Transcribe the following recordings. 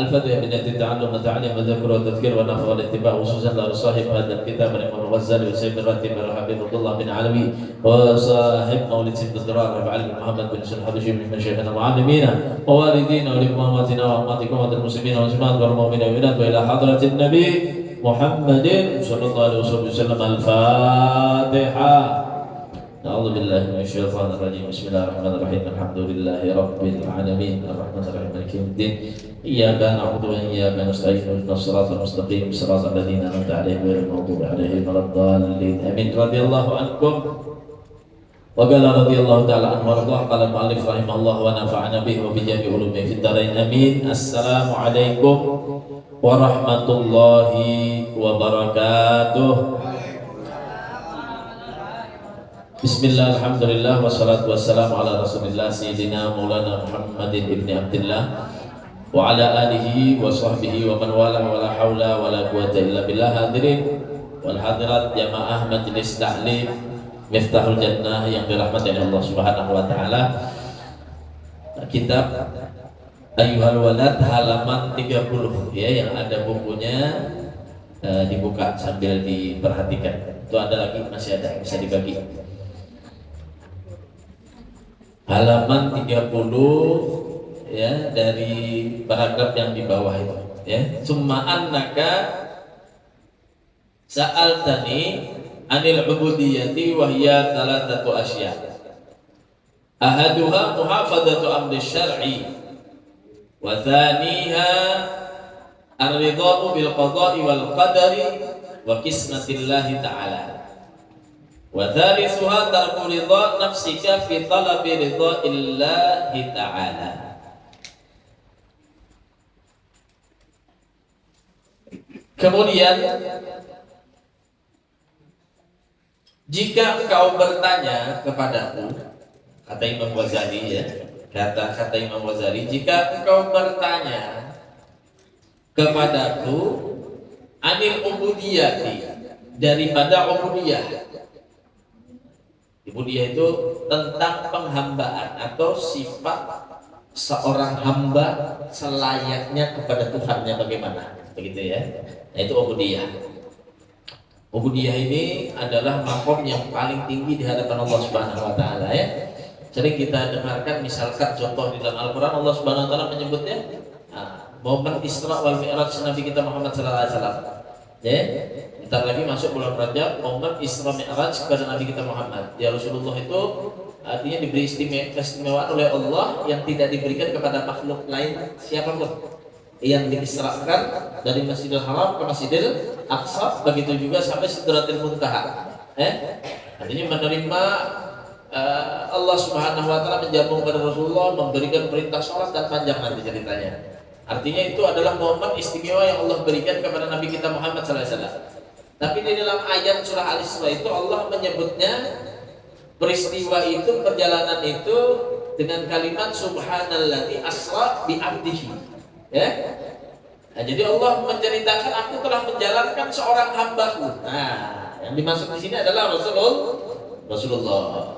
الفتح بنية التعلم والتعليم والذكر والتذكير والنفع والاتباع خصوصا لصاحب هذا الكتاب الإمام الغزالي وسيد الراتب الحبيب عبد الله بن علوي وصاحب مولد سيد الدرار أبو علي بن محمد بن سلح الحبشي من مشايخنا المعلمين ووالدينا ولأمهاتنا وأمهاتكم والمسلمين والمسلمات والمؤمنين والمؤمنات وإلى حضرة النبي محمد صلى الله عليه وسلم. الفاتحة. أعوذ بالله من الشيطان الرجيم. بسم الله الرحمن الرحيم. الحمد لله رب العالمين الرحمن الرحيم مالك يوم الدين. إياك نعبد وإياك نستعين اهدنا الصراط المستقيم صراط الذين أنعمت عليهم غير المغضوب عليهم ولا الضالين آمين. رضي الله عنكم وقال رضي الله تعالى عنه وارضاه. قال المؤلف رحمه الله ونفعنا به وبجميع علومه في الدارين آمين. السلام عليكم ورحمة الله وبركاته. Bismillah, alhamdulillah, wassalatu wassalamu ala rasulillah Sayyidina Maulana Muhammadin ibni Abdillah wa ala alihi wa sahbihi wa man wala wa la hawla wa la quwata illa billah. Hadirin wal hadirat jamaah majlis ta'lim Miftahul Jannah yang dirahmati oleh Allah Subhanahu wa taala. Kitab Ayyuhal Walad halaman 30 ya, yang ada bukunya dibuka sambil diperhatikan. Itu ada lagi, masih ada, bisa dibagi. Halaman 30 ya, dari paragraf yang di bawah itu ya. Summa annaka sa'altani anil ubudiyyati wa hiya thalathatu asya. Ahaduha muhafadzatu amri syar'i wa thaniha ar-ridha'u bil qada'i wal qadari wa qismatillahi ta'ala. Wa thalithuha tarku ridha nafsika fi talabi ridha illahi ta'ala. Kemudian jika engkau bertanya kepadaku, kata Imam Ghazali ya, kata Imam Ghazali, jika engkau bertanya kepadaku anil ubudiyati, daripada ubudiyah. Ubudiyah itu tentang penghambaan atau sifat seorang hamba selayaknya kepada Tuhannya bagaimana, begitu ya. Nah itu ubudiyah. Ubudiyah ini adalah makom yang paling tinggi di hadapan Allah Subhanahu wa taala ya. Sering kita dengarkan misalkan contoh di dalam Al-Qur'an Allah Subhanahu wa taala menyebutnya momen Isra wal Mi'raj Nabi kita Muhammad sallallahu alaihi wasallam. Ya. Bentar lagi masuk bulan Rajab, momen Isra Mi'raj kepada Nabi kita Muhammad. Ya, Rasulullah itu artinya diberi keistimewaan oleh Allah yang tidak diberikan kepada makhluk lain siapapun. Yang diisrakan dari Masjidil Haram ke Masjidil Aqsa, begitu juga sampai Sidratil Muntaha. Artinya menerima Allah Subhanahu wa taala menjamu kepada Rasulullah, memberikan perintah sholat dan panjang nanti ceritanya. Artinya itu adalah momen istimewa yang Allah berikan kepada Nabi kita Muhammad sallallahu alaihi wasallam. Tapi di dalam ayat surah Al-Isra itu Allah menyebutnya peristiwa itu, perjalanan itu dengan kalimat subhanalladzi asra bi 'abdihi. Ya. Nah, jadi Allah menceritakan aku telah menjalankan seorang hambaku. Nah, yang dimaksud di sini adalah Rasulullah.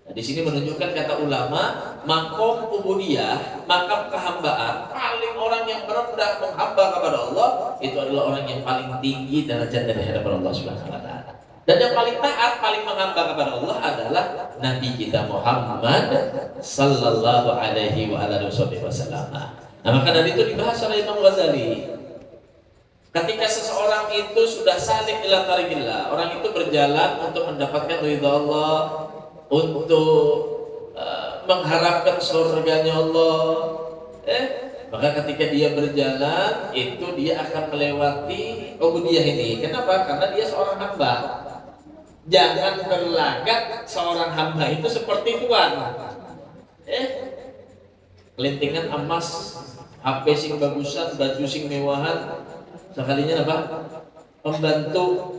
Nah, di sini menunjukkan kata ulama, makom ubudiyah, makam kehambaan, paling orang yang benar-benar menghamba kepada Allah itu adalah orang yang paling tinggi derajat dari hadapan Allah Subhanahu wa taala. Dan yang paling taat, paling menghamba kepada Allah adalah Nabi kita Muhammad sallallahu alaihi wa alihi wasallam. Nah, maka dari itu dibahas oleh Imam Ghazali. Ketika seseorang itu sudah salik ila tariqillah, orang itu berjalan untuk mendapatkan ridha Allah, untuk mengharapkan surganya Allah, maka ketika dia berjalan itu dia akan melewati ubudiyah ini. Kenapa? Karena dia seorang hamba. Jangan berlagak seorang hamba itu seperti tuan. Kelintingan emas, HP sing bagusan, baju sing mewahan, sekalinya apa? Pembantu.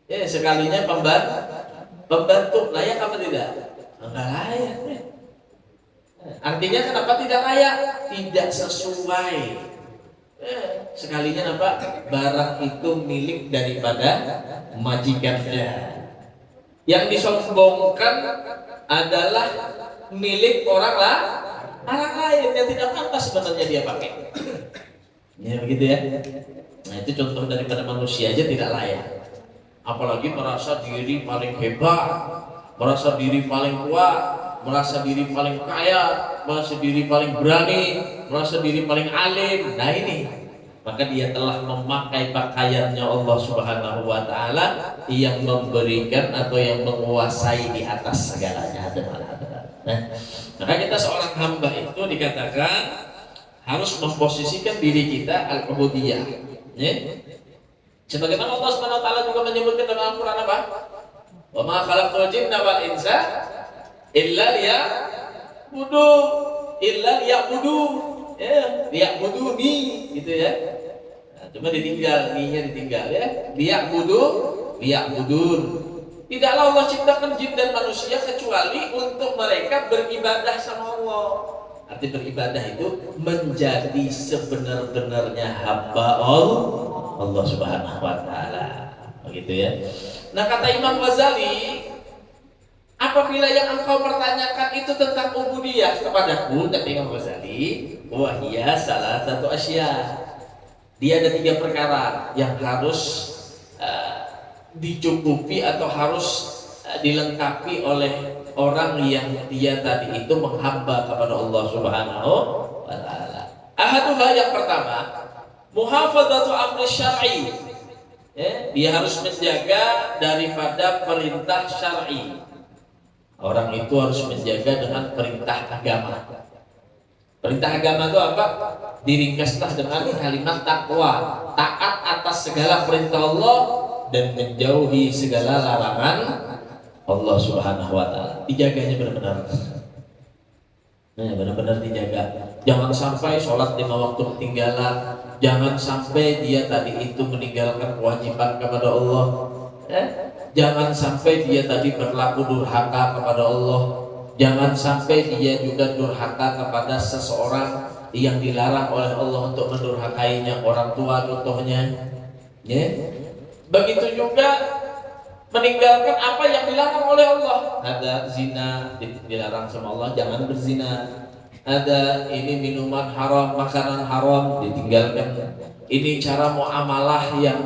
Sekalinya pembantu layak apa tidak? Enggak layak. Artinya kenapa tidak layak? Tidak sesuai. Sekalinya apa? Barang itu milik daripada majikannya. Yang disombongkan adalah milik orang Alat lain yang tidak pantas sebenarnya dia pakai. Ya begitu ya. Nah itu contoh daripada manusia aja tidak layak. Apalagi merasa diri paling hebat, merasa diri paling kuat, merasa diri paling kaya, merasa diri paling berani, merasa diri paling alim. Nah ini, maka dia telah memakai pakaiannya Allah Subhanahu wa taala yang memberikan atau yang menguasai di atas segalanya. Nah, maka kita seorang hamba itu dikatakan harus memposisikan diri kita al-ubudiyah. Ya? Sebagaimana Allah Subhanahu wa taala juga menyebutkan dalam Al-Qur'an apa? Wa ma khalaqtul jinna wal insa illa liya'budu. Ya, liya'buduni gitu ya. Nah, cuma ditinggal, ni-nya ditinggal ya. Liya'budun. Tidaklah Allah ciptakan jin dan manusia kecuali untuk mereka beribadah sama Allah. Arti beribadah itu menjadi sebenar-benarnya hamba Allah Subhanahu wa taala. Begitu ya. Nah, kata Imam Ghazali, apabila yang engkau pertanyakan itu tentang ubudiyah kepadaku, kata Imam Ghazali, wahia salah satu asya. Dia ada 3 perkara yang harus dicukupi atau harus dilengkapi oleh orang yang dia tadi itu menghamba kepada Allah Subhanahu wa taala. Ahaduha, yang pertama, muhafadzatu amri syar'i. Ya, dia harus menjaga daripada perintah syar'i. Orang itu harus menjaga dengan perintah agama. Perintah agama itu apa? Diringkaslah dengan kalimat takwa, taat atas segala perintah Allah dan menjauhi segala larangan Allah Subhanahu wa taala. Dijaganya benar-benar. Nah, benar-benar dijaga. Jangan sampai sholat 5 waktu ketinggalan. Jangan sampai dia tadi itu meninggalkan kewajiban kepada Allah. Jangan sampai dia tadi berlaku durhaka kepada Allah. Jangan sampai dia juga durhaka kepada seseorang yang dilarang oleh Allah untuk mendurhakainya, orang tua contohnya. Ya. Begitu juga meninggalkan apa yang dilarang oleh Allah. Ada zina dilarang sama Allah, jangan berzina. Ada ini minuman haram, makanan haram ditinggalkan. Ini cara muamalah yang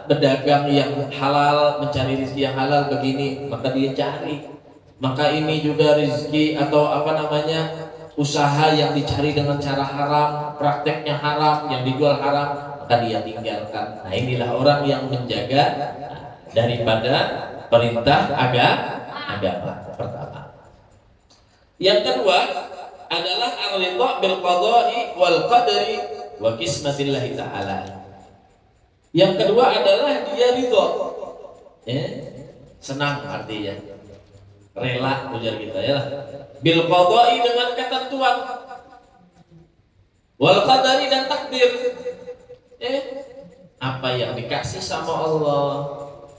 berdagang yang halal, mencari rezeki yang halal begini, maka dia cari. Maka ini juga rezeki atau apa namanya usaha yang dicari dengan cara haram, prakteknya haram, yang dijual haram, maka dia tinggalkan. Nah inilah orang yang menjaga daripada perintah agama pertama. Yang kedua adalah ar-ridha bil qada'i wal qadari wa qismatillah ta'ala. Yang kedua adalah dia ridha. Senang artinya. Rela ujar kita ya. Bil qada'i dengan ketentuan. Wal qadari dan takdir. Apa yang dikasih sama Allah,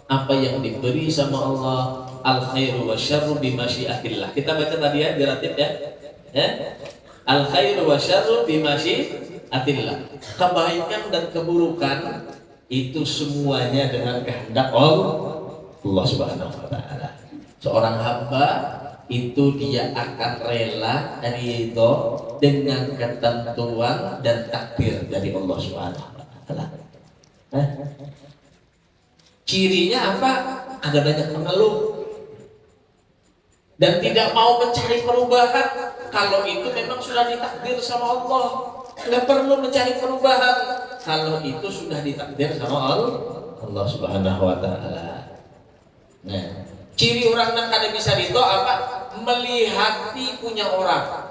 apa yang diberi sama Allah, al khairu wa syarru bi masyiatillah. Kita baca tadi ya di ratib ya. Al khairu wa syarru bi masyiatillah. Kebaikan dan keburukan itu semuanya dengan kehendak Allah Subhanahu wa taala. Seorang hamba itu dia akan rela ridho dengan ketentuan dan takdir dari Allah Subhanahu wa taala. Cirinya apa? Ada banyak mengeluh dan tidak mau mencari perubahan. Kalau itu memang sudah ditakdir sama Allah, nggak perlu mencari perubahan. Kalau itu sudah ditakdir sama Allah Subhanahu wa taala. Nah, ciri orang yang kada bisa ridho apa? Melihati punya orang.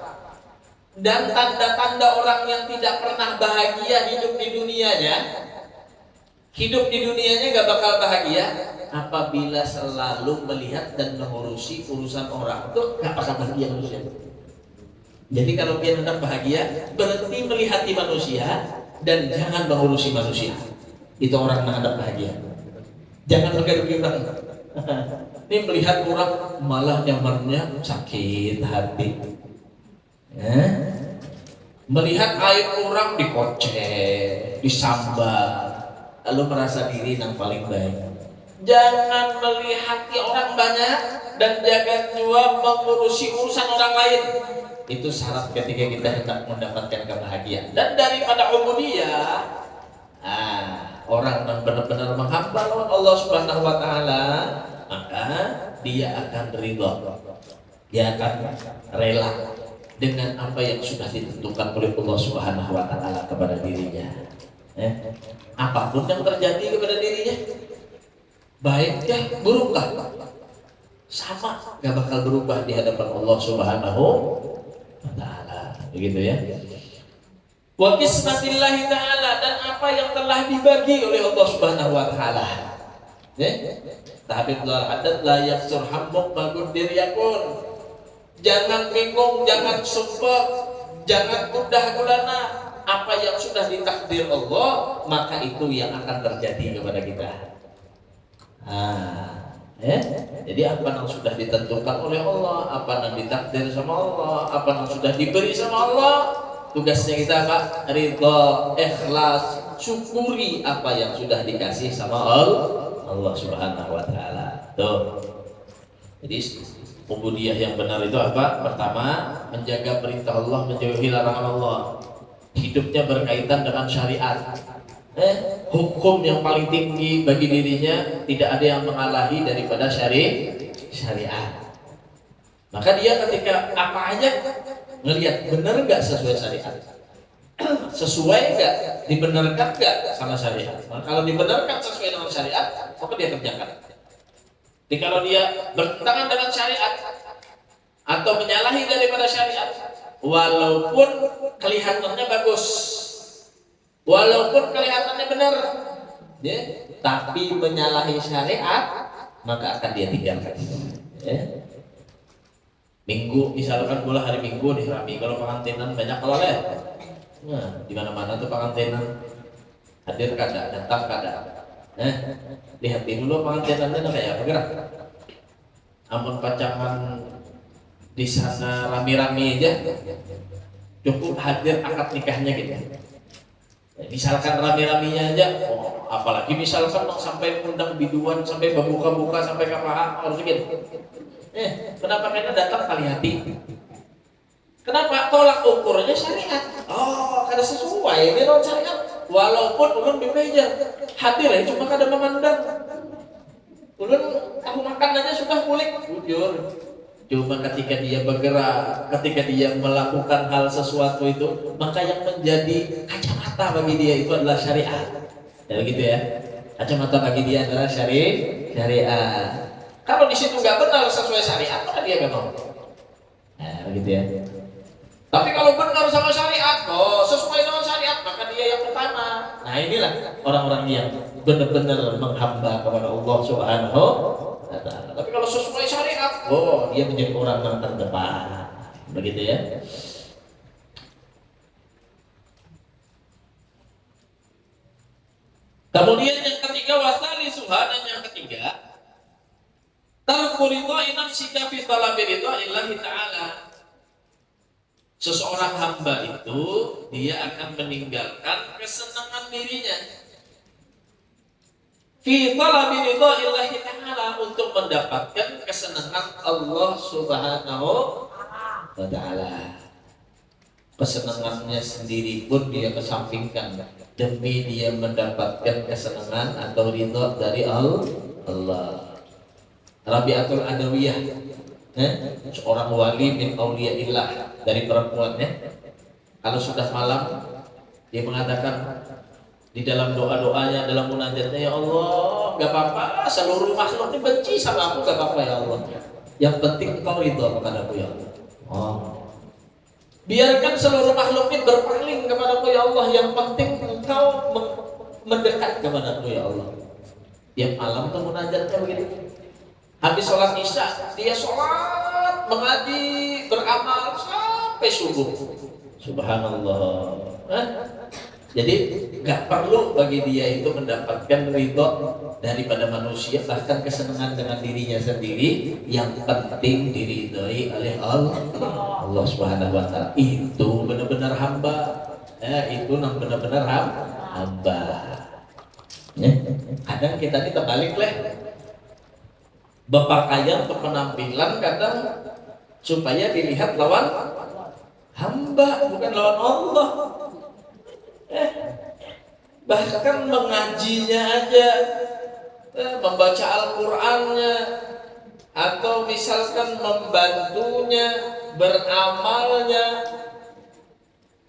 Dan tanda-tanda orang yang tidak pernah bahagia hidup di dunianya. Hidup di dunianya gak bakal bahagia apabila selalu melihat dan mengurusi urusan orang. Itu gak bakal bahagia manusia. Jadi kalau dia hendak bahagia, berhenti melihati manusia dan jangan mengurusi manusia. Itu orang yang hendak bahagia. Jangan menggaduhi orang. Ini melihat orang malah nyamannya sakit hati. Melihat aib orang dikocek, disambar, lalu merasa diri yang paling baik. Jangan melihati orang banyak dan jangan juga mengurusi urusan orang lain. Itu syarat ketika kita hendak mendapatkan kebahagiaan. Dan daripada ubudiyah, orang yang benar-benar menghamba lawan Allah Subhanahu wa taala, maka dia akan ridha. Dia akan rela dengan apa yang sudah ditentukan oleh Allah Subhanahu wa taala kepada dirinya. Apapun yang terjadi kepada dirinya, baikkah, burukah, sama, gak bakal berubah di hadapan Allah Subhanahu wa taala. Begitu ya. Wa qismatillahi ta'ala, dan apa yang telah dibagi oleh Allah Subhanahu wa taala. Tahbibul hadat la yaksur hammuk magudir yakun. Jangan bingung, jangan sumpah, jangan mudah gulana. Apa yang sudah ditakdir Allah, maka itu yang akan terjadi kepada kita. Jadi apa yang sudah ditentukan oleh Allah, apa yang ditakdir sama Allah, apa yang sudah diberi sama Allah, tugasnya kita apa? Ridha, ikhlas, syukuri apa yang sudah dikasih sama Allah Subhanahu wa taala. Tuh. Jadi ubudiyah yang benar itu apa? Pertama, menjaga perintah Allah, menjauhi larangan Allah. Hidupnya berkaitan dengan syariat. Hukum yang paling tinggi bagi dirinya, tidak ada yang mengalahi daripada syariat. Maka dia ketika apa aja ngelihat benar nggak sesuai syariat, sesuai nggak, dibenarkan nggak sama syariat. Nah, kalau dibenarkan sesuai dengan syariat, maka dia kerjakan. Jadi kalau dia bertentangan dengan syariat atau menyalahi daripada syariat, walaupun kelihatannya bagus, walaupun kelihatannya benar, tapi menyalahi syariat, maka akan dia tinggalkan. Minggu, misalkan bola hari Minggu nih Rami, kalau pengantinan banyak kalau di mana-mana tuh pengantinan, hadir kada, datang kada. Lihat dulu pengantinannya kayak apa gerak. Amun pacangan di sana rami-rami aja, cukup hadir akad nikahnya gitu. Misalkan rami-raminya aja, apalagi misalkan sampai undang biduan, sampai buka-buka, sampai kapan harus gitu. Kenapa karena datang kali hati? Kenapa tolak ukurnya syariat? Kada sesuai ini non syariat. Walaupun ulun di meja hadir ya cuma kada memandang. Ulun aku makan aja sudah kulik, jujur. Cuma ketika dia bergerak, ketika dia melakukan hal sesuatu itu, maka yang menjadi kacamata bagi dia itu adalah syariat. Ya begitu ya. Kacamata bagi dia adalah syariat. Kalau di situ nggak benar sesuai syariat, maka dia nggak mau. Nah, begitu ya. Tapi kalau benar sama syariat, sesuai dengan syariat, maka dia yang pertama. Nah inilah orang-orang yang benar-benar menghamba kepada Allah Subhanahu wa taala. Tapi kalau sesuai syariat, dia menjadi orang yang terdepan. Begitu ya. Kemudian yang ketiga, wasali suhanan yang ketiga, tarku ridha'i nafsika fi talabi ridha'illahi ta'ala. Seseorang hamba itu dia akan meninggalkan kesenangan dirinya fi talabi ridha'illahi ta'ala, untuk mendapatkan kesenangan Allah Subhanahu wa ta'ala. Kesenangannya sendiri pun dia kesampingkan demi dia mendapatkan kesenangan atau ridha dari Allah. Rabi'atul Adawiyah, seorang wali min auliyaillah, dari perempuannya, kalau sudah malam dia mengatakan di dalam doa-doanya, dalam munajatnya, ya Allah, gak apa-apa seluruh makhluk ini benci sama aku, gak apa-apa ya Allah, yang penting Engkau ridha kepadaku ya Allah. Biarkan seluruh makhluk ini berpaling kepadaku ya Allah, yang penting Engkau mendekat kepadaku ya Allah. Tiap malam tuh munajatnya begitu. Habis sholat isya, dia sholat, mengaji, beramal sampai subuh. Subhanallah. Jadi nggak perlu bagi dia itu mendapatkan ridho daripada manusia, bahkan kesenangan dengan dirinya sendiri. Yang penting diridhoi oleh Allah Subhanahu wa taala. Itu benar-benar hamba. Itu benar-benar hamba. Kadang kita ini terbalik lah. Berpakaian untuk penampilan kadang supaya dilihat lawan hamba, bukan lawan Allah. Bahkan mengajinya aja, membaca Al-Qur'annya, atau misalkan membantunya, beramalnya,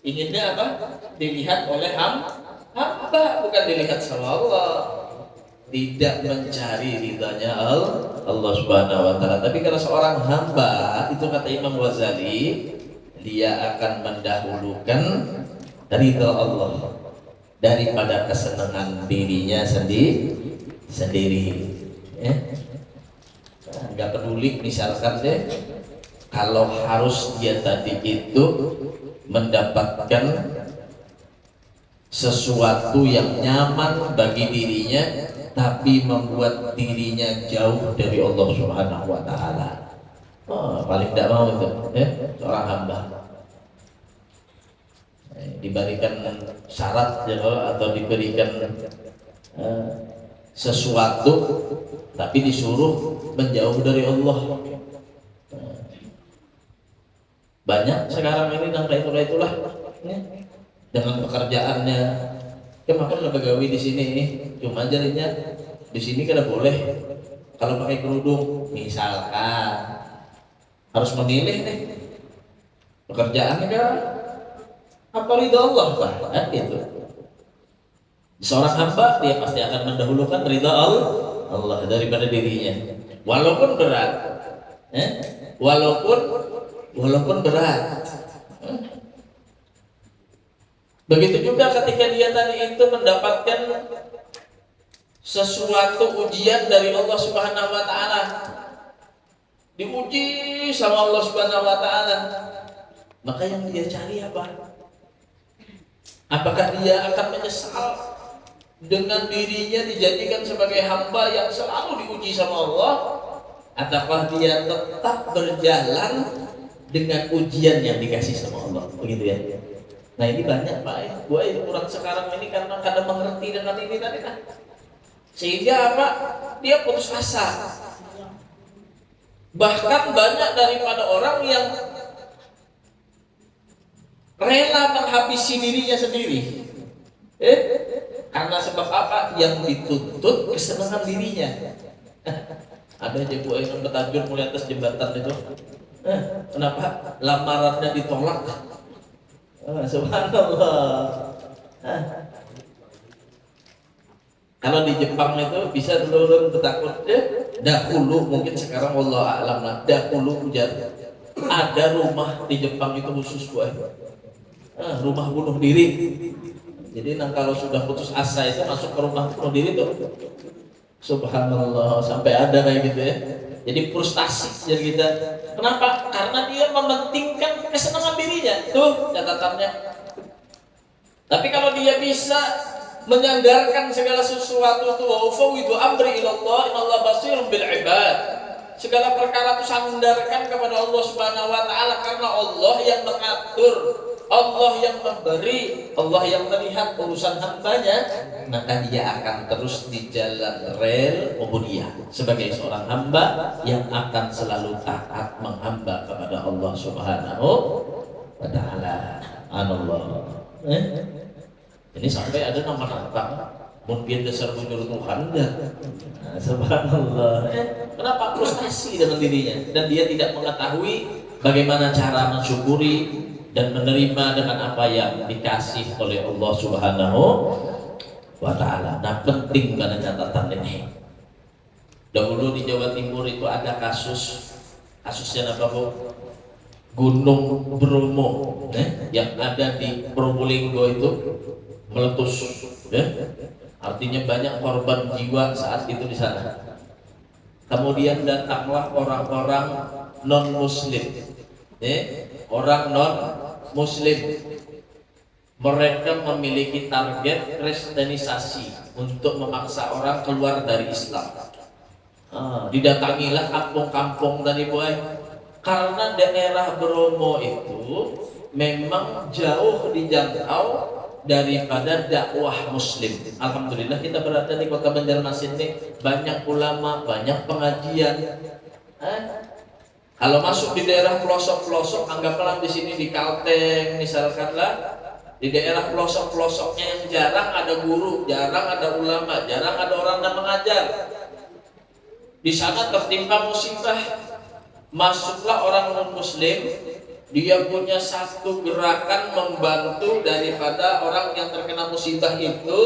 inginnya apa? Dilihat oleh hamba, bukan dilihat sama Allah. Tidak mencari ridhanya Allah Subhanahu wa taala. Tapi kalau seorang hamba, itu kata Imam Ghazali, dia akan mendahulukan ridha Allah daripada kesenangan dirinya sendiri. Nggak peduli misalkan deh, kalau harus dia tadi itu mendapatkan sesuatu yang nyaman bagi dirinya, tapi membuat dirinya jauh dari Allah Subhanahu wa taala. Paling tidak mau itu, seorang hamba. Diberikan syarat atau diberikan sesuatu, tapi disuruh menjauh dari Allah. Banyak sekarang ini nangka itulah dengan pekerjaannya. Kemarin pegawai di sini, cuma jadinya di sini kada boleh kalau pakai kerudung, misalkan harus memilih nih pekerjaannya kan apa ridha Allah kan itu. Seorang hamba dia pasti akan mendahulukan ridha Allah daripada dirinya, walaupun berat, walaupun berat. Begitu juga ketika dia tadi itu mendapatkan sesuatu ujian dari Allah Subhanahu wa taala, diuji sama Allah Subhanahu wa taala, maka yang dia cari apa? Apakah dia akan menyesal dengan dirinya dijadikan sebagai hamba yang selalu diuji sama Allah, ataukah dia tetap berjalan dengan ujian yang dikasih sama Allah? Begitu ya. Nah ini banyak Pak, orang sekarang ini karena kadang mengerti dengan ini tadi kan, sehingga apa? Dia putus asa. Bahkan banyak daripada orang yang rela menghabisi dirinya sendiri. Karena sebab apa? Yang dituntut kesenangan dirinya. Ada aja Bu yang bertajur mulai atas jembatan itu. Kenapa? Lamarannya ditolak. Subhanallah. Kalau di Jepang itu bisa dulu takut dahulu, mungkin sekarang Allah a'lam lah. Dahulu ada rumah di Jepang itu khusus buat rumah bunuh diri. Jadi kalau sudah putus asa itu masuk ke rumah bunuh diri tuh. Subhanallah, sampai ada kayak gitu ya. Jadi frustasi jadi kita. Kenapa? Karena dia mementingkan kesenangan dirinya. Tuh catatannya. Tapi kalau dia bisa menyandarkan segala sesuatu itu, wa ufawwidu amri ilallah, innallaha basirun bil ibad. Segala perkara itu sandarkan kepada Allah Subhanahu wa taala, karena Allah yang mengatur, Allah yang memberi, Allah yang melihat urusan hambanya, maka dia akan terus di jalan rel ubudiyah sebagai seorang hamba yang akan selalu taat menghamba kepada Allah Subhanahu wa taala. Allah. Ini sampai ada nama nantang mungkin dasar menyuruh Tuhan subhanallah. Kenapa? Frustasi dengan dirinya dan dia tidak mengetahui bagaimana cara mensyukuri dan menerima dengan apa yang dikasih oleh Allah Subhanahu wa taala. Nah, penting pada catatan ini. Dahulu di Jawa Timur itu ada kasusnya apa Bu? Gunung Bromo yang ada di Probolinggo itu meletus, artinya banyak korban jiwa saat itu di sana. Kemudian datanglah orang-orang non Muslim, orang non Muslim. Mereka memiliki target kristenisasi untuk memaksa orang keluar dari Islam. Didatangilah kampung-kampung tadi boy, karena daerah Bromo itu memang jauh dijangkau daripada dakwah Muslim. Alhamdulillah kita berada di kota Banjarmasin ini banyak ulama, banyak pengajian. Kalau masuk di daerah pelosok-pelosok, anggaplah di sini di Kalteng misalkanlah, di daerah pelosok-pelosoknya yang jarang ada guru, jarang ada ulama, jarang ada orang yang mengajar. Di sana tertimpa musibah, masuklah orang non-muslim, dia punya satu gerakan membantu daripada orang yang terkena musibah itu,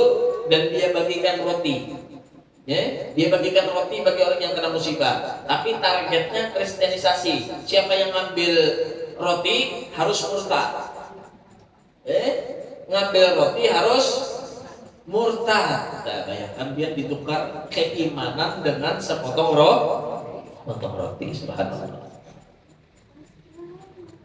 dan dia bagikan roti. Ya, dia bagikan roti bagi orang yang kena musibah. Tapi targetnya kristenisasi. Siapa yang ngambil roti harus murtad. Ngambil roti harus murtad. Nah, bayangkan dia ditukar keimanan dengan sepotong roti. Subhanallah.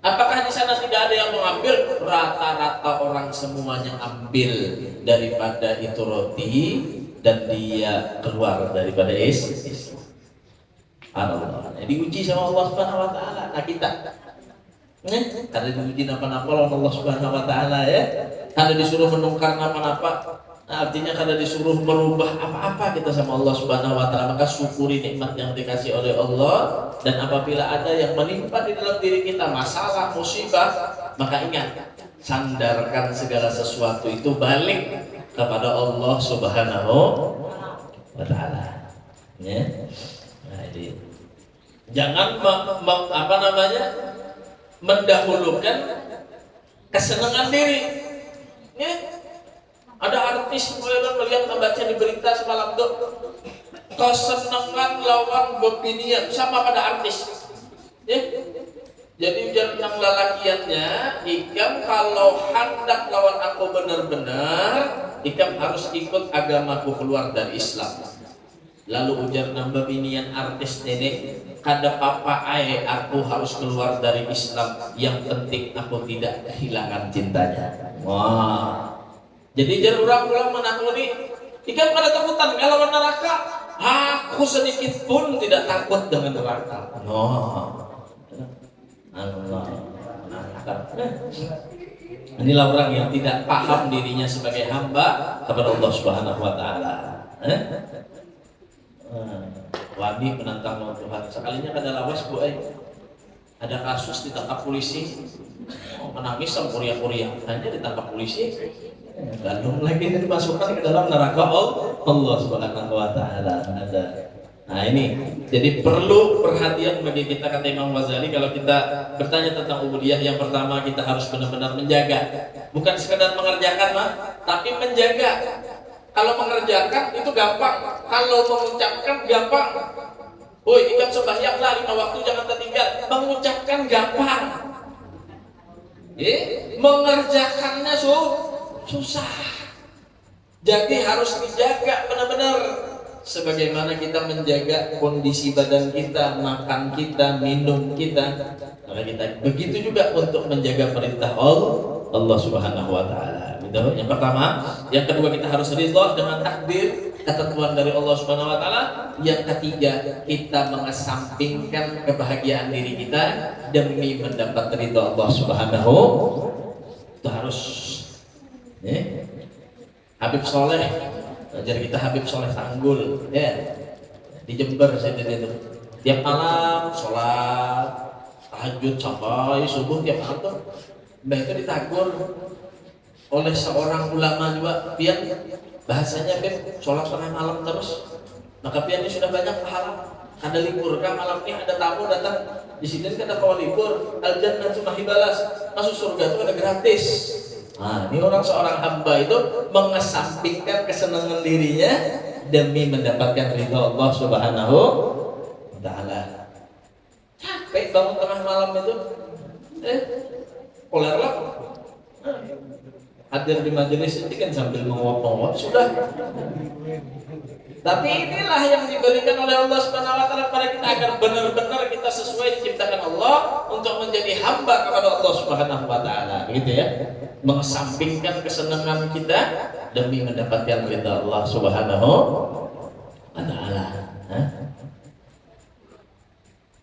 Apakah di sana tidak ada yang mengambil? Rata-rata orang semuanya ambil daripada itu roti, dan dia keluar daripada Islam. Allah, diuji sama Allah Subhanahu wa taala. Nah kita kada diuji napa-napa lawan Allah Subhanahu wa taala ya. Kada disuruh menungkar napa-napa. Nah, artinya kada disuruh merubah apa-apa kita sama Allah Subhanahu wa taala. Maka syukuri nikmat yang dikasih oleh Allah, dan apabila ada yang menimpa di dalam diri kita masalah, musibah, maka ingat, sandarkan segala sesuatu itu balik kepada Allah Subhanahu wa taala. Ya. Nah, jadi jangan mendahulukan kesenangan diri. Ya. Ada artis mulai melihat membaca di berita semalam tuh, kesenangan lawan bebinian sama pada artis. Ya. Jadi ujar yang lalakiannya, ikam kalau hendak lawan aku benar-benar, ikam harus ikut agamaku keluar dari Islam. Lalu ujar nambah binian artis nenek, kada apa ae aku harus keluar dari Islam, yang penting aku tidak kehilangan cintanya. Wah. Jadi jar ulang-ulang menakuni, ikam kada takutan kalau neraka, aku sedikit pun tidak takut dengan neraka. Allah. Inilah orang yang tidak paham dirinya sebagai hamba kepada Allah Subhanahu wa taala. Wani menantang lawan Tuhan. Sekalinya kada lawas Bu ada kasus ditangkap polisi, menangis sampuria-puria, hanya ditangkap polisi. Gandum lagi dimasukkan ke dalam neraka Allah Subhanahu wa taala. Ada. Nah ini, jadi perlu perhatian bagi kita, kata Imam Ghazali, kalau kita bertanya tentang ubudiyah, yang pertama kita harus benar-benar menjaga, bukan sekedar mengerjakan tapi menjaga. Kalau mengerjakan itu gampang, kalau mengucapkan gampang. Woi, ikam sembahyanglah 5 waktu jangan tertinggal. Mengucapkan gampang. Mengerjakannya susah. Jadi harus dijaga benar-benar. Sebagaimana kita menjaga kondisi badan kita, makan kita, minum kita, maka kita begitu juga untuk menjaga perintah Allah Subhanahu wa taala. Yang pertama, yang kedua kita harus ridha dengan takdir, ketentuan dari Allah Subhanahu wa taala. Yang ketiga, kita mengesampingkan kebahagiaan diri kita demi mendapat ridha Allah Subhanahu. Itu harus. Habib Soleh, ajar kita Habib Soleh Tanggul, ya di Jember saya itu. Tiap malam sholat tahajud sampai subuh tiap malam tuh. Mbah itu ditagur oleh seorang ulama juga, pian bahasanya Beb, sholat tengah malam terus, maka pian ini sudah banyak pahala. Ada libur kan malam ini, ada tamu datang di sini kan ada kawan libur, al jannah cuma hibalas, masuk surga itu ada gratis. Nah, ini seorang hamba itu mengesampingkan kesenangan dirinya demi mendapatkan ridha Allah Subhanahu wa taala. Capek bangun tengah malam itu, kolerlah. Hadir di majelis ini kan sambil mengowok-ngowok sudah. Tapi inilah yang diberikan oleh Allah Subhanahu wa taala kepada kita, agar benar-benar kita sesuai diciptakan Allah untuk menjadi hamba kepada Allah Subhanahu wa taala, gitu ya. Mengesampingkan kesenangan kita demi mendapatkan ridha Allah Subhanahu wa taala.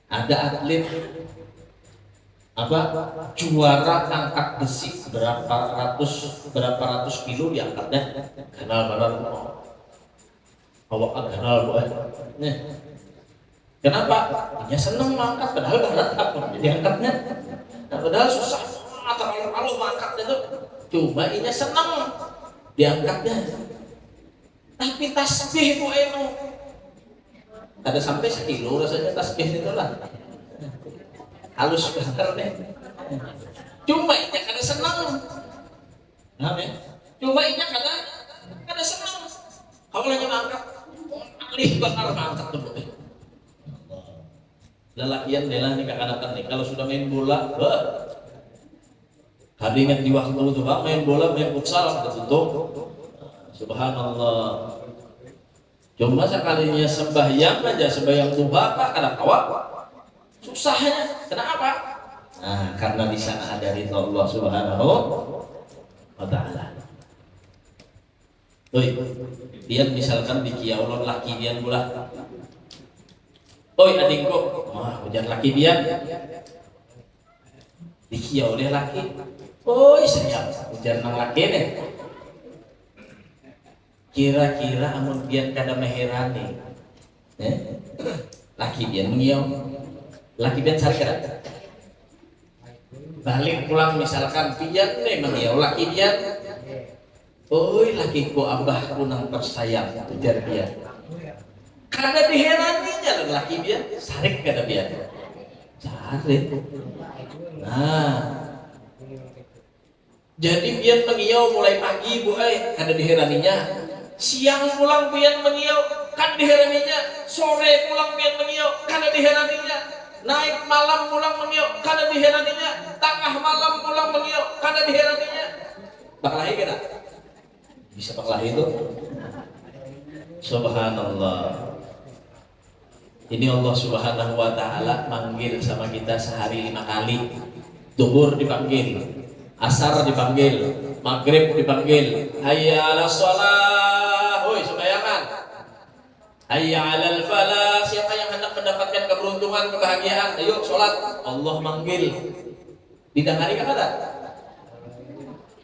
Ada atlet juara angkat besi berapa ratus kilo diangkatnya, kenal awak kenal Kenapa? Dia senang mangkat, padahal berat apa? Jadi angkatnya. Nah, padahal susah, kalau mangkatnya itu. Cuma ini senang diangkatnya. Tapi tasbih kok enak. Ada sampai 1 kilo rasanya tasbih itu lah. Halus banget deh. Cuma ini karena senang. Nah, ya? Cuma ini karena senang. Kalau lagi mangkat, alih bakal mangkat tuh. Lelakian delah nih kakak-kakak nih. Kalau sudah main bola, hari ingat di waktu itu Pak, main bola, main futsal, ketutup. Subhanallah. Cuma sekalinya sembahyang aja, sembahyang duha Pak, kadang kawat. Susahnya, kenapa? Nah, karena di sana ada ridha Allah Subhanahu wa Ta'ala. Dia misalkan di kiaulon laki dia pula. Oi adingku, wah hujan laki dia. Di kiau dia laki. Oi sayang, hujan nang laki deh. Kira-kira amun bian kada meherani. Laki bian mengiau. Laki bian sari kada. Balik pulang misalkan pian nih mengiau laki bian. Oi lakiku abahku nang tersayang ujar dia. Kada diheraninya laki dia, sarik kada dia. Sarik. Nah. Jadi pian mengiau mulai pagi bu kada diheraninya. Siang pulang pian mengiau kada diheraninya. Sore pulang pian mengiau kada diheraninya. Naik malam pulang mengiau kada diheraninya. Tengah malam pulang mengiau kada diheraninya. Bakalahi kada? Bisa bakalahi itu. Subhanallah. Ini Allah Subhanahu wa Ta'ala manggil sama kita sehari 5 kali. Duhur dipanggil, asar dipanggil, maghrib dipanggil. Hayya 'alas shalah. Hoi sembayangan. Hayya 'alal falah. Siapa yang hendak mendapatkan keberuntungan, kebahagiaan, ayo sholat. Allah manggil. Didangari kan ada?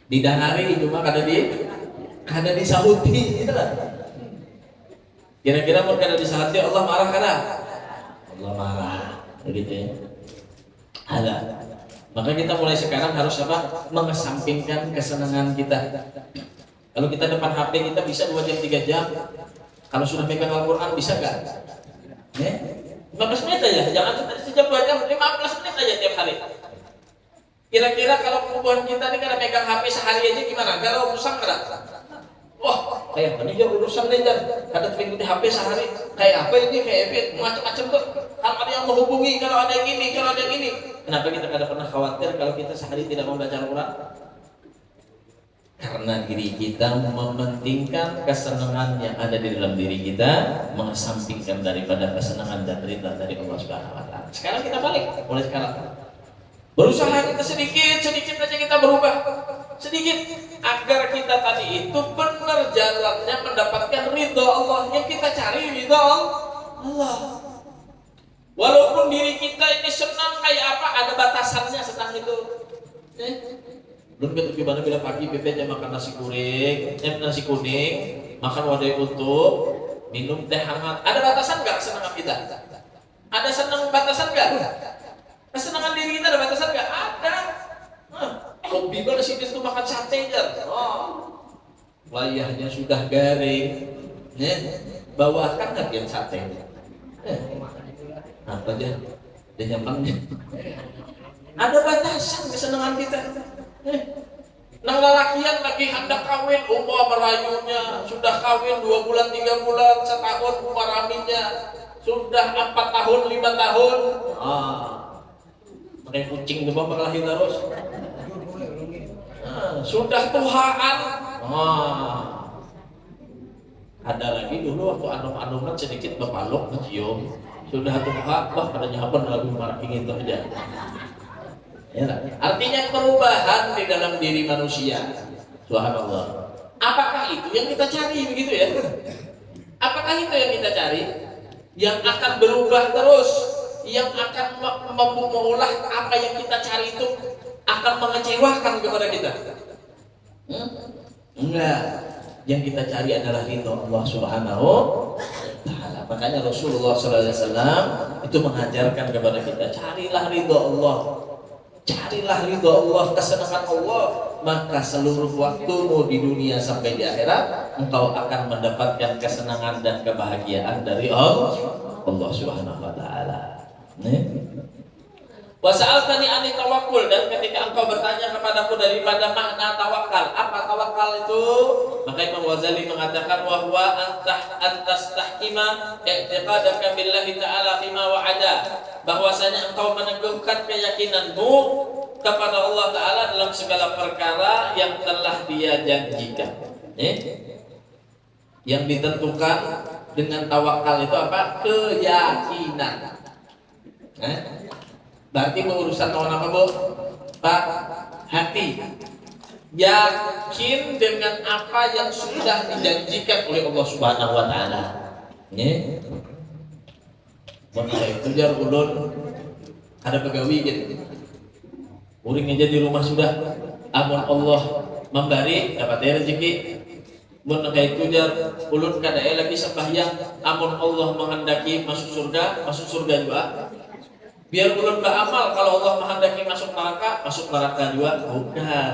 Didangari cuma kada disahuti gitu lah. Kira-kira mau kada disahati Allah marah kada? Allah marah, begitu ya. Ada. Maka kita mulai sekarang harus apa? Mengesampingkan kesenangan kita. Kalau kita depan HP kita bisa 2 jam 3 jam. Kalau sudah pegang Al-Quran bisa nggak? Ya? 15 menit aja, jangan sejam 2 jam, 15 menit aja tiap hari. Kira-kira kalau perempuan kita ini kada pegang HP sehari aja gimana? Kalau usang kada? Wah, kayak mana ya urusan nih dan kada mengikuti HP sehari. Kayak apa ini? Kayak macam-macam tuh. Kalau ada yang menghubungi, kalau ada yang ini, kalau ada yang ini. Kenapa kita kada pernah khawatir kalau kita sehari tidak membaca Al-Quran? Karena diri kita mementingkan kesenangan yang ada di dalam diri kita, mengesampingkan daripada kesenangan dan ridha dari Allah Subhanahu wa Ta'ala. Sekarang kita balik, mulai sekarang. Berusaha kita sedikit aja kita berubah. Sedikit agar kita tadi itu benar jalannya mendapatkan ridha Allah. Yang kita cari ridha Allah. Walaupun diri kita ini senang kayak apa, ada batasannya senang itu. Belum betul gimana bila pagi bebeknya makan nasi kuning, makan wadai utuh, minum teh hangat. Ada batasan nggak kesenangan kita? Ada senang batasan nggak? Kesenangan diri kita ada batasan nggak? Ada. Hobi banget sih itu makan sate aja. Wayahnya sudah garing. Bawakan nggak yang sate? Apa aja? Dia nyamannya. Ada batasan kesenangan kita. Nang lalakian lagi hendak kawin, merayunya sudah kawin 2 bulan 3 bulan setahun maraminya sudah 4 tahun 5 tahun. Pakai kucing coba berlahir terus. Sudah tuhaan. Ada lagi dulu waktu anum-anuman sedikit bepaluk mencium. Sudah tuha, wah pada nyapan lagu marking itu aja. Ya, artinya perubahan di dalam diri manusia. Subhanallah. Apakah itu yang kita cari begitu ya? Apakah itu yang kita cari? Yang akan berubah terus, yang akan mengolah apa yang kita cari itu akan mengecewakan kepada kita? Enggak. Yang kita cari adalah ridho Allah Subhanahu wa Ta'ala. Makanya Rasulullah SAW itu mengajarkan kepada kita, carilah ridho Allah, carilah ridho Allah, kesenangan Allah, maka seluruh waktumu di dunia sampai di akhirat engkau akan mendapatkan kesenangan dan kebahagiaan dari Allah Subhanahu wa taala. Wa sa'altani ani tawakkul, dan ketika engkau bertanya kepadaku daripada makna tawakal, apa tawakal itu? Maka Imam Ghazali mengatakan wa huwa antastahkima i'tiqadaka billahi ta'ala fima wa'ada, bahwasanya engkau meneguhkan keyakinanmu kepada Allah Ta'ala dalam segala perkara yang telah Dia janjikan. Yang ditentukan dengan tawakal itu apa? Keyakinan. Berarti urusan tahun apa, Bu? Pak, hati. Yakin dengan apa yang sudah dijanjikan oleh Allah Subhanahu wa taala. Itu jar ulun ada pegawai gitu. Uring aja di rumah sudah amun Allah memberi dapat rezeki. Mun itu jar ulun kada lagi sembahyang, amun Allah menghendaki masuk surga juga. Biar ulun beramal, kalau Allah menghendaki masuk neraka juga. Bukan.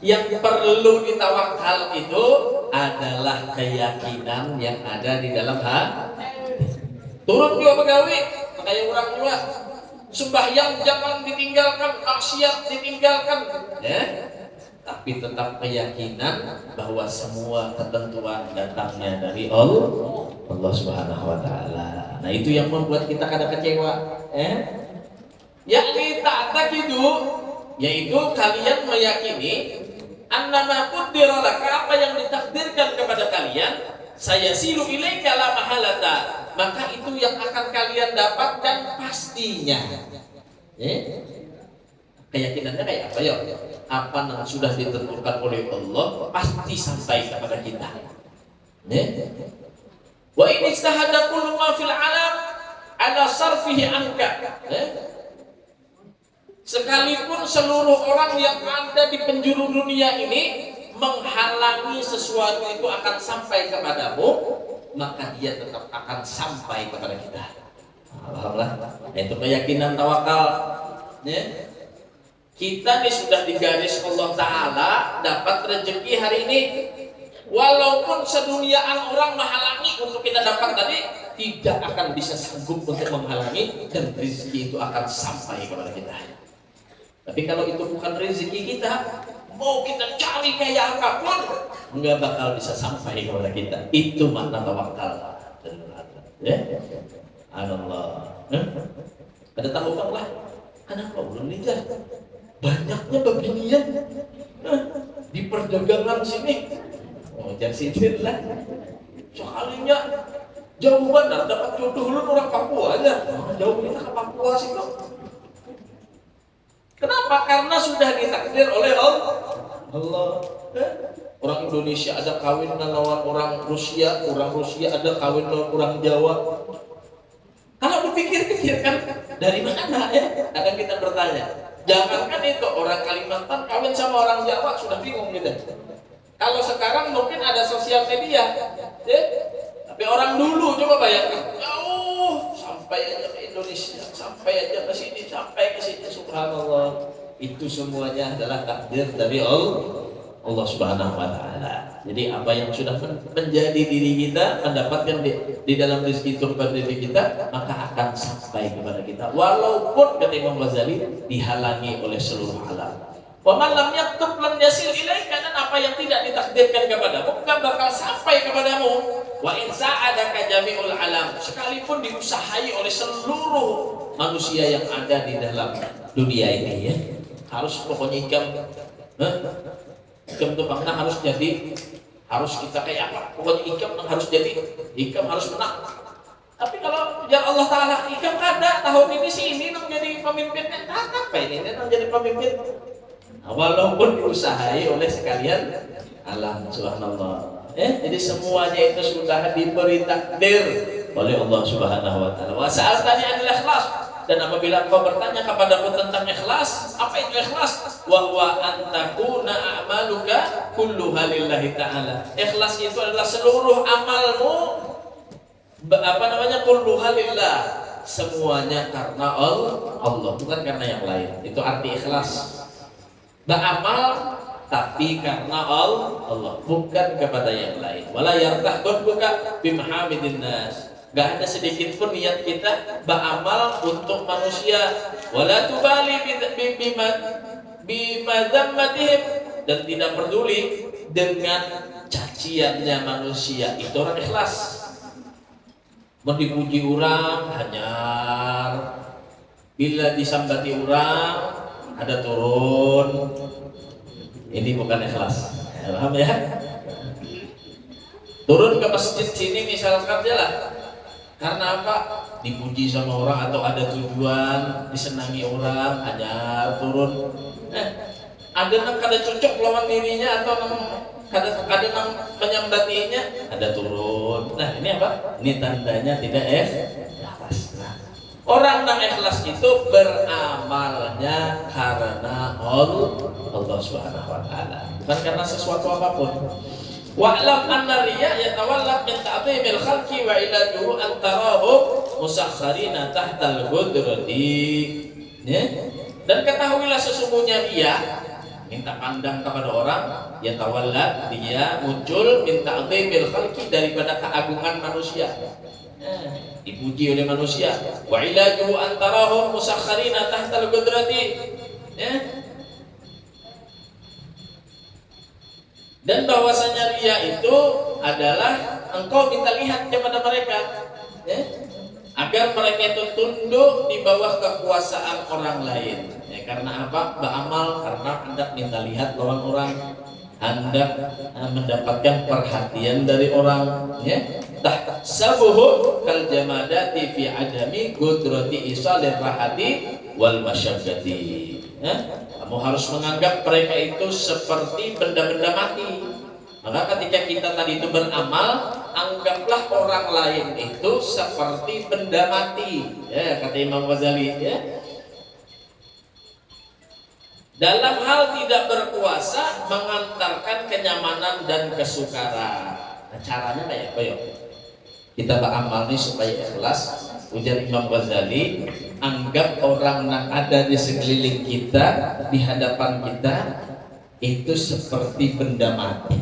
Yang perlu ditawakal itu adalah keyakinan yang ada di dalam hati. Turun juga pegawai, kayak orang juga. Sembahyang jangan ditinggalkan, maksiat ditinggalkan, ya. Tapi tetap keyakinan bahwa semua ketentuan datangnya dari Allah Subhanahu wa taala. Nah, itu yang membuat kita kadang kecewa, yakni ta'taqidu, yaitu kalian meyakini annama qaddara laka, apa yang ditakdirkan kepada kalian, sayasilu ilaika la mahalata, maka itu yang akan kalian dapatkan pastinya. Keyakinannya kayak apa ya? Apa yang sudah ditentukan oleh Allah pasti sampai kepada kita. Wa in istahada kullu ma fil alam ala sarfihi anka. Sekalipun seluruh orang yang ada di penjuru dunia ini menghalangi sesuatu itu akan sampai kepadamu, maka dia tetap akan sampai kepada kita. Alhamdulillah. Itu keyakinan tawakal. Kita nih sudah digaris Allah Ta'ala dapat rezeki hari ini. Walaupun seduniaan orang menghalangi untuk kita dapat tadi, tidak akan bisa sanggup untuk menghalangi, dan rezeki itu akan sampai kepada kita. Tapi kalau itu bukan rezeki kita, mau kita cari kayak apapun, nggak bakal bisa sampai kepada kita. Itu makna tawakal. Allah. Ada tahu kan lah? Kenapa belum nikah? Banyaknya beginian di perdagangan sini. Jangan sindir lah. Sekalinya jauh benar dapat jodoh lu orang Papua aja. Jauh kita ke Papua sih kok. Kenapa? Karena sudah ditakdir oleh Allah. Orang Indonesia ada kawin dengan orang Rusia ada kawin dengan orang Jawa. Kalau dipikir-pikir kan dari mana ya? Kadang kita bertanya. Jangankan itu, orang Kalimantan kawin sama orang Jawa sudah bingung gitu. Kalau sekarang mungkin ada sosial media, ya? Tapi orang dulu coba bayangkan, jauh sampai aja ke Indonesia, sampai aja ke sini, subhanallah. Itu semuanya adalah takdir dari Allah Subhanahu wa taala. Jadi apa yang sudah menjadi diri kita, mendapatkan di dalam rezeki itu kepada diri kita, maka akan sampai kepada kita. Walaupun kata Imam Ghazali dihalangi oleh seluruh alam. Wa man lam yaktub lam yasil ilaika, dan apa yang tidak ditakdirkan kepadamu enggak bakal sampai kepadamu. Wa in sa'adaka jami'ul alam, sekalipun diusahai oleh seluruh manusia yang ada di dalam dunia ini, ya. Harus pokoknya ikam itu makna harus jadi, harus kita kayak apa? Pokoknya ikam harus jadi, ikam harus menang. Tapi kalau ya Allah Ta'ala ikam kada tahun ini sih ini menjadi pemimpinnya, apa ini menjadi pemimpin? Nah, walaupun diusahai oleh sekalian alam, subhanallah. Jadi semuanya itu sudah diberi takdir oleh Allah Subhanahu wa taala. Wa sa'altani 'anil ikhlas, dan apabila engkau bertanya kepadaku tentang ikhlas, apa itu ikhlas? Wa huwa an takuna a'maluka kulluha lillahi ta'ala. Ikhlas itu adalah seluruh amalmu kulluha lillah, semuanya karena Allah, bukan karena yang lain. Itu arti ikhlas. Beramal tapi karena Allah, bukan kepada yang lain. Wala yartah qalbuka bimahamidin nas. Gak ada sedikit pun niat kita beramal untuk manusia. Wala tubali bimadzammatihim, dan tidak peduli dengan caciannya manusia. Itu orang ikhlas. Mau dipuji orang hanyar, bila disambati orang ada turun. Ini bukan ikhlas. Paham ya? Turun ke masjid sini misalkan lah, karena apa? Dipuji sama orang atau ada tujuan, disenangi orang, hanya turun. Ada yang kada cocok lawan dirinya atau ada yang menyambatinya, ada turun. Nah ini apa? Ini tandanya tidak ikhlas. Nah, orang yang ikhlas itu beramalnya karena Allah Subhanahu wa taala, bukan karena sesuatu apapun. Wa'lam anna riya yatawallad min ta'dhimil khalqi wa ilajuhu an tarahum musakhkharina tahtal qudrati. Ya? Dan ketahuilah sesungguhnya riya, minta pandang kepada orang, yatawallad, dia muncul min ta'dhimil khalqi, daripada keagungan manusia. Dipuji oleh manusia. Wa ilajuhu an tarahum musakhkharina tahtal qudrati. Ya? Dan bahwasanya ria itu adalah engkau minta lihat kepada mereka, ya? Agar mereka itu tunduk di bawah kekuasaan orang lain. Ya, karena apa? Beramal karena hendak minta lihat lawan orang, hendak mendapatkan perhatian dari orang. Ya? Tahsabuhu kal jamadati fi adami qudrati isalir rahati wal masyaqqati. Ya? Kamu harus menganggap mereka itu seperti benda-benda mati. Maka ketika kita tadi itu beramal, anggaplah orang lain itu seperti benda mati. Ya, kata Imam Ghazali. Ya. Dalam hal tidak berkuasa mengantarkan kenyamanan dan kesukaran. Nah, caranya kayak apa ya? Kita beramal nih supaya ikhlas. Ujar Imam Ghazali, anggap orang yang ada di sekeliling kita, di hadapan kita, itu seperti benda mati.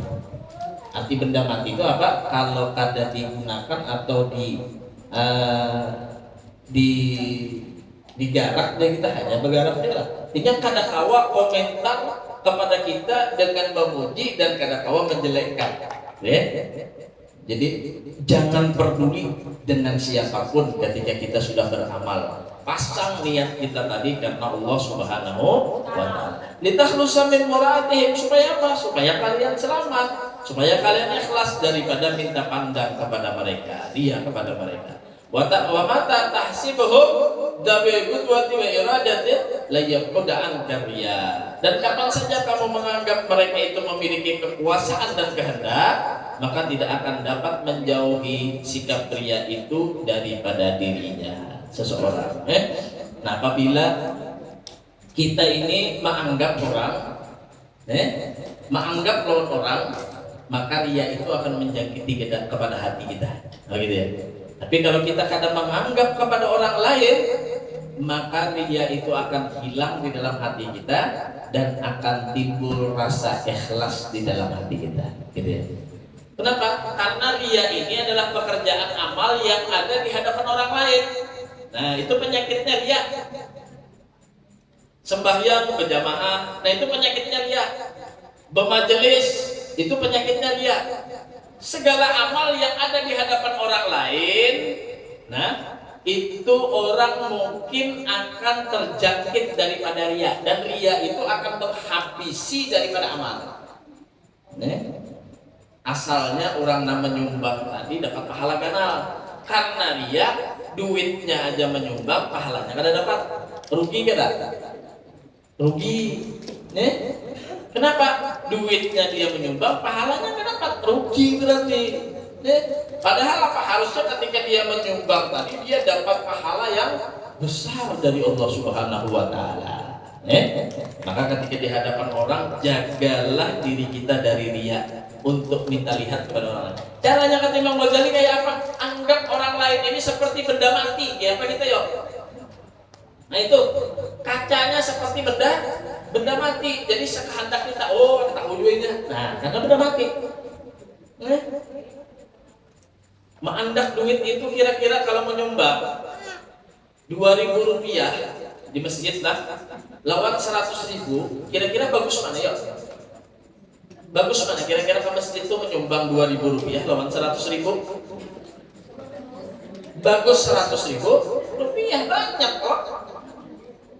Arti benda mati itu apa? Kalau kada digunakan atau digarap, ya kita hanya bergarap dia lah. Artinya kada kawa komentar kepada kita dengan memuji dan kada kawa menjelekkan. Ya? Jadi jangan peduli dengan siapapun ketika kita sudah beramal. Pasang niat kita tadi karena Allah Subhanahu wa taala. Litakhlusa min muradihim, supaya apa? Supaya kalian selamat, supaya kalian ikhlas daripada minta pandang kepada mereka, dia kepada mereka. Wa mata tahsibuhum dabil qudwati wa iradatin la yaquda an karya. Dan kapan saja kamu menganggap mereka itu memiliki kekuasaan dan kehendak, maka tidak akan dapat menjauhi sikap pria itu daripada dirinya seseorang. Nah, apabila kita ini menganggap orang, menganggap lawan orang, maka ria itu akan menjangkiti kepada hati kita. Oh, gitu ya. Tapi kalau kita kadang menganggap kepada orang lain, maka ria itu akan hilang di dalam hati kita dan akan timbul rasa ikhlas di dalam hati kita. Gitu ya. Kenapa? Karena ria ini adalah pekerjaan amal yang ada di hadapan orang lain. Nah, itu penyakitnya ria. Sembahyang berjamaah, nah itu penyakitnya ria. Bermajelis, itu penyakitnya ria. Segala amal yang ada di hadapan orang lain, nah itu orang mungkin akan terjangkit daripada ria, dan ria itu akan menghabisi daripada amal. Asalnya orang yang menyumbang tadi dapat pahala ganal, karena ria duitnya aja menyumbang, pahalanya kada dapat. Rugi kada? Rugi. Kenapa? Duitnya dia menyumbang, pahalanya kada dapat. Rugi berarti. Padahal apa? Harusnya ketika dia menyumbang tadi, dia dapat pahala yang besar dari Allah Subhanahu wa taala. Maka ketika di hadapan orang, jagalah diri kita dari riya untuk minta lihat kepada orang lain. Caranya kata Imam Ghazali kayak apa? Anggap orang lain ini seperti benda mati, ya apa gitu yuk. Nah itu kacanya seperti benda mati. Jadi sekehendak kita, oh kita ujungnya. Nah karena benda mati. Mengandak duit itu kira-kira kalau menyumbang 2.000 rupiah di masjid lah, lawan 100.000, kira-kira bagus mana ya? Bagus mana? Kira-kira ke masjid itu menyumbang 2.000 rupiah lawan 100.000? Bagus 100.000 rupiah, banyak kok.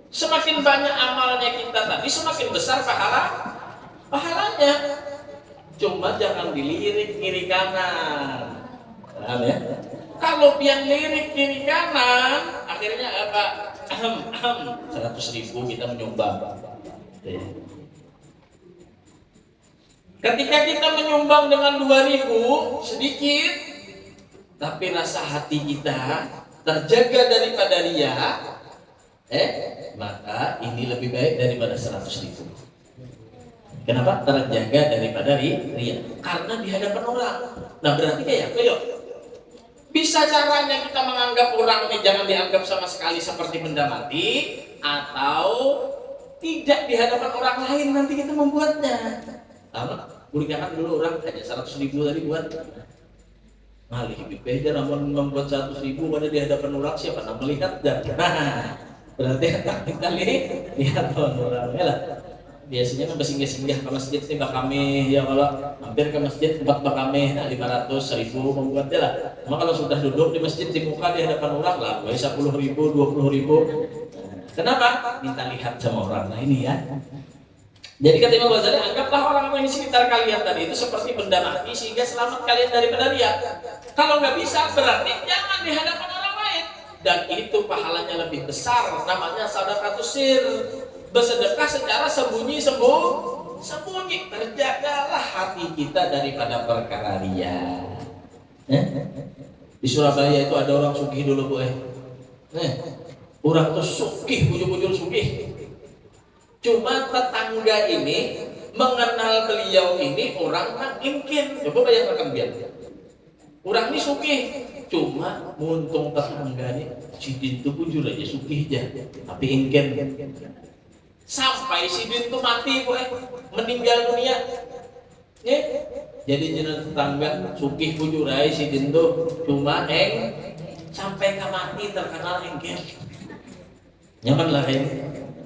Semakin banyak amalnya kita tadi, semakin besar pahalanya. Cuma jangan dilirik kiri kanan. Paham ya? Kalau pian lirik kiri kanan, akhirnya apa? 100.000 kita menyumbang. Ketika kita menyumbang dengan 2.000 sedikit, tapi rasa hati kita terjaga daripada riya, maka ini lebih baik daripada 100.000. Kenapa? Terjaga daripada riya. Karena di hadapan orang. Nah berarti kayak apa yuk? Bisa caranya kita menganggap orang ini jangan dianggap sama sekali seperti benda mati, atau tidak di hadapan orang lain nanti kita membuatnya. Kuliahkan dulu orang hanya 100.000 tadi buat malih beda namun membuat 100.000 pada di hadapan orang siapa nak melihat dan berarti kita lihat orang lah. Biasanya kan singgah-singgah ke masjid nih kami ya, kalau hampir ke masjid tempat kami 500, 1.000 membuatnya lah. Cuma kalau sudah duduk di masjid di muka di hadapan orang lah 10.000, 20.000. Kenapa? Minta lihat sama orang. Nah ini ya. Jadi kata Imam Ghazali, anggaplah orang-orang di sekitar kalian tadi itu seperti benda mati sehingga selamat kalian daripada riya. Kalau nggak bisa berarti jangan di hadapan orang lain. Dan itu pahalanya lebih besar, namanya sedekah sir. Bersedekah secara sembunyi. Terjagalah hati kita daripada perkara riya. Di Surabaya itu ada orang sugih dulu Bu. Orang tuh sugih, bujur-bujur sugih. Cuma tetangga ini mengenal beliau ini orang tak ingin. Coba bayangkan biar. Orang ini sugih, cuma muntung tetangga ini si Dintu bujur aja sugih aja, tapi ingin. Sampai si Dintu mati meninggal dunia. Jadi jenazah tetangga sugih bujur aja si Dintu cuma sampai ke mati terkenal ingin. Nyaman lah ini.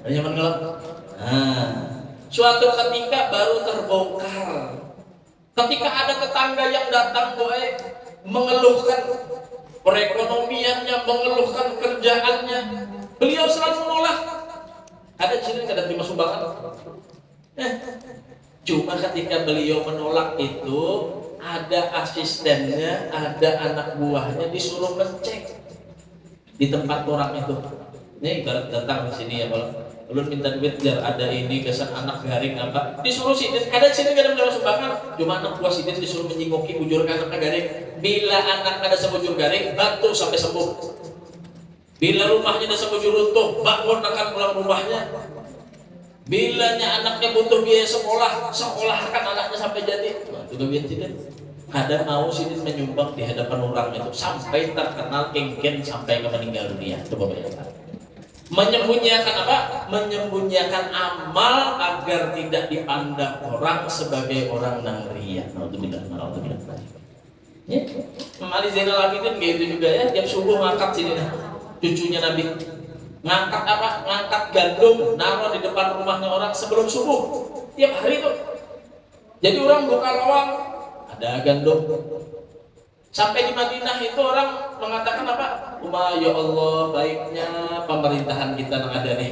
Nyaman ngelak. Suatu ketika baru terbongkar. Ketika ada tetangga yang datang mengeluhkan perekonomiannya, mengeluhkan kerjaannya, beliau selalu menolak. Ada sini ada terima sumbangan. Cuma ketika beliau menolak itu, ada asistennya, ada anak buahnya disuruh ngecek di tempat orang itu. Ini ibarat datang di sini ya kalau lu minta duit biar ada ini kesan anak garing apa disuruh sidin, ada sini kadang ada sumbangan, cuma anak buah sidin disuruh menjingoki bujur anak garing. Bila anak ada sebujur garing bantu sampai sembuh, bila rumahnya ada sebujur runtuh bangun akan pulang rumahnya, bilanya anaknya butuh biaya sekolahkan anaknya sampai jadi. Juga biar sidin kadang mau sidin menyumbang di hadapan orang itu sampai terkenal kengken sampai ke meninggal dunia. Coba bayangkan. Menyembunyikan apa? Menyembunyikan amal agar tidak dipandang orang sebagai orang nang riya. Naudzubillah. Ya, Imam Ali Zainal Abidin gitu juga ya, tiap subuh ngangkat sini cucunya Nabi. Ngangkat apa? Ngangkat gandum, naruh di depan rumahnya orang sebelum subuh. Tiap hari tuh. Jadi orang buka lawang, ada gandum. Sampai di Madinah itu orang mengatakan apa? Ya Allah baiknya pemerintahan kita yang ada nih.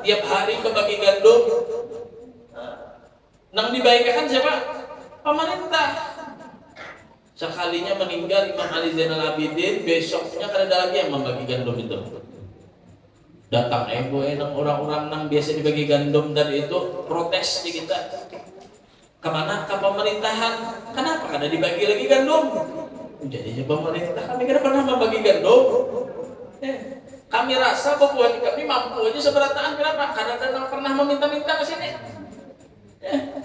Tiap hari kebagi gandum. Nang dibaikkan siapa? Pemerintah. Sekalinya meninggal Imam Ali Zainal Abidin, besoknya kan ada lagi yang membagi gandum itu. Datang orang-orang nang biasa dibagi gandum tadi itu protes di kita. Kemana? Ke pemerintahan. Kenapa? Karena dibagi lagi gandum. Jadinya pemerintah kami kan pernah membagi gandum. Kami rasa bahwa kami mampu aja seberataan. Kenapa? Karena Anda pernah meminta-minta ke sini.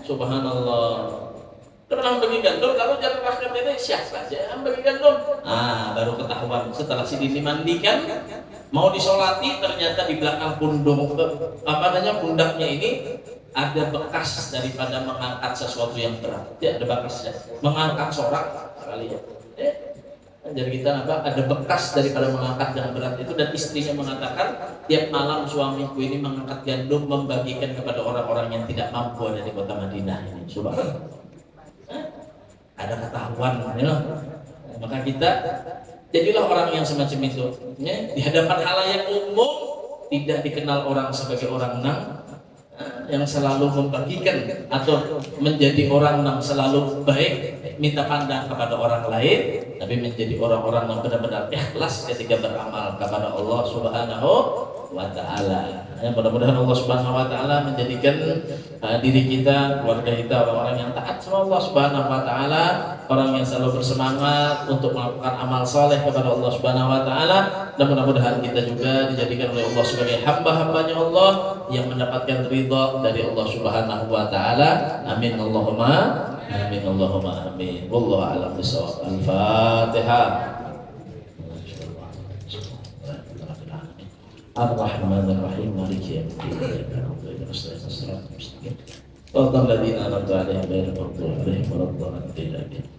Subhanallah. Pernah bagi gandum, kalau jalan rakyat ini siapa aja yang bagi gandum? Baru ketahuan setelah si dimandikan, mau disolati, ternyata di belakang pundaknya ini ada bekas daripada mengangkat sesuatu yang berat. Ya, ada bekasnya. Mengangkat sorak sekali ya. Jadi kita ada bekas daripada mengangkat yang berat itu, dan istrinya mengatakan tiap malam suamiku ini mengangkat gandum membagikan kepada orang-orang yang tidak mampu ada di kota Madinah ini. Subhanallah. Ada ketahuan, ya. Maka kita jadilah orang yang semacam itu, ya. Di hadapan halayak umum tidak dikenal orang sebagai orang yang selalu membagikan atau menjadi orang yang selalu baik, minta pandang kepada orang lain, tapi menjadi orang-orang yang benar-benar ikhlas ketika beramal kepada Allah Subhanahu wa Ta'ala. Ya, mudah-mudahan Allah Subhanahu wa Ta'ala menjadikan diri kita, keluarga kita orang-orang yang taat sama Allah Subhanahu wa Ta'ala, orang yang selalu bersemangat untuk melakukan amal soleh kepada Allah Subhanahu wa Ta'ala, dan mudah-mudahan kita juga dijadikan oleh Allah sebagai hamba-hambanya Allah yang mendapatkan ridha dari Allah Subhanahu wa Ta'ala. Amin Allahumma amin Allahumma amin. Wallahu a'lam bishawab. Al-Fatihah. Ar-Rahmanir-Rahim. Maliki yaumiddin. Shiratal ladzina an'amta 'alaihim ghairil maghdubi 'alaihim waladdallin.